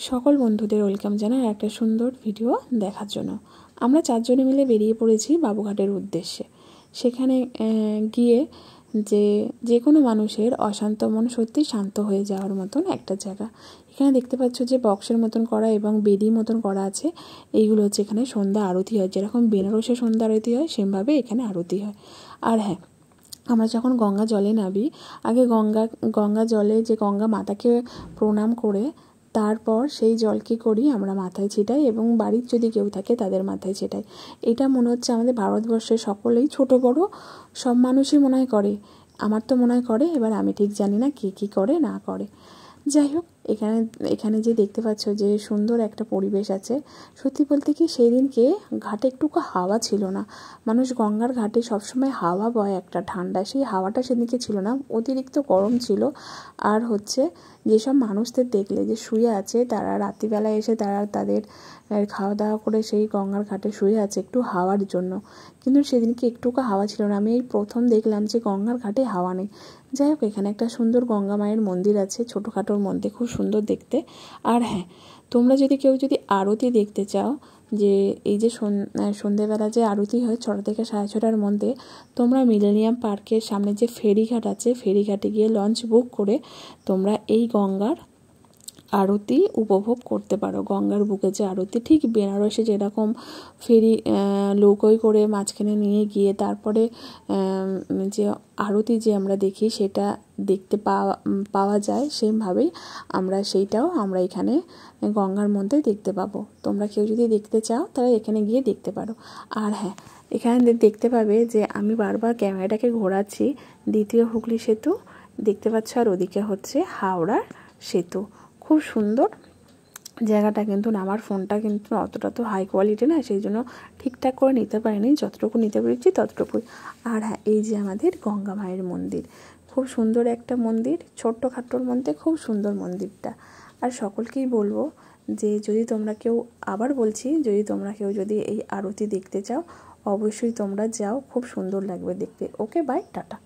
সকল বন্ধুদের ওয়েলকাম জানাই একটা সুন্দর ভিডিও দেখার জন্য। আমরা চারজনে মিলে বেরিয়ে পড়েছি বাবুঘাটের উদ্দেশ্যে। সেখানে গিয়ে যে কোনো মানুষের অশান্ত মন সত্যি শান্ত হয়ে যাওয়ার মতন একটা জায়গা। এখানে দেখতে পাচ্ছ যে বক্সের মতন করা এবং বেদি মতন করা আছে। এইগুলো হচ্ছে এখানে সন্ধ্যা আরতি হয়, যেরকম বেনারসে সন্ধ্যা আরতি হয় সেমভাবে এখানে আরতি হয়। আর হ্যাঁ, আমরা যখন গঙ্গা জলে নামি, আগে গঙ্গা জলে যে গঙ্গা মাতাকে প্রণাম করে তারপর সেই জল কী করি আমরা মাথায় ছিটাই এবং বাড়ির যদি কেউ থাকে তাদের মাথায় ছিটাই। এটা মনে হচ্ছে আমাদের ভারতবর্ষের সকলেই, ছোট বড় সব মানুষই মনে হয় করে। আমার তো মনে হয় করে, এবার আমি ঠিক জানি না কে কী করে না করে। যাই হোক, এখানে যে দেখতে পাচ্ছ যে সুন্দর একটা পরিবেশ আছে। সত্যি বলতে কি, সেই দিনকে ঘাটে একটুকু হাওয়া ছিল না। মানুষ গঙ্গার ঘাটে সবসময় হাওয়া বয় একটা ঠান্ডা, সেই হাওয়াটা সেদিনকে ছিল না, অতিরিক্ত গরম ছিল। আর হচ্ছে যেসব মানুষদের দেখলে যে শুয়ে আছে, তারা রাত্রিবেলায় এসে তাদের খাওয়া দাওয়া করে সেই গঙ্গার ঘাটে শুয়ে আছে একটু হাওয়ার জন্য। কিন্তু সেদিনকে একটুকু হাওয়া ছিল না। আমি এই প্রথম দেখলাম যে গঙ্গার ঘাটে হাওয়া নেই। যাই হোক, এখানে একটা সুন্দর গঙ্গা মায়ের মন্দির আছে, ছোটোখাটোর মধ্যে খুব সুন্দর দেখতে। আর হ্যাঁ, তোমরা যদি আরতি দেখতে চাও, যে এই যে সন্ধেবেলা যে আরতি হয় 6টা থেকে 6:30টার মধ্যে, তোমরা মিলেনিয়াম পার্কের সামনে যে ফেরিঘাট আছে, ফেরিঘাটে গিয়ে লঞ্চ বুক করে তোমরা এই গঙ্গার আরতি উপভোগ করতে পারো। গঙ্গার বুকে যে আরতি, ঠিক বেনারসে যেরকম ফেরি নৌকোয় করে মাঝখানে নিয়ে গিয়ে তারপরে যে আরতি যে আমরা দেখি সেটা দেখতে পাওয়া যায়, সেমভাবেই সেইটাও আমরা এখানে গঙ্গার মধ্যে দেখতে পাবো। তোমরা কেউ যদি দেখতে চাও তাহলে এখানে গিয়ে দেখতে পারো। আর হ্যাঁ, এখানে দেখতে পাবে যে আমি বারবার ক্যামেরাটাকে ঘোরাচ্ছি, দ্বিতীয় হুগলি সেতু দেখতে পাচ্ছ, আর ওদিকে হচ্ছে হাওড়ার সেতু। খুব সুন্দর জায়গাটা, কিন্তু আমার ফোনটা কিন্তু অতটা তো হাই কোয়ালিটি না, সেই জন্য ঠিকঠাক করে নিতে পারিনি, যতটুকু নিতে পেরেছি ততটুকুই। আর হ্যাঁ, এই যে আমাদের গঙ্গা মায়ের মন্দির, খুব সুন্দর একটা মন্দির, ছোট্ট খাট্টোর মধ্যে খুব সুন্দর মন্দিরটা। আর সকলকেই বলবো যে যদি তোমরা কেউ যদি এই আরতি দেখতে চাও, অবশ্যই তোমরা যাও, খুব সুন্দর লাগবে দেখতে। ওকে, বাই, টাটা।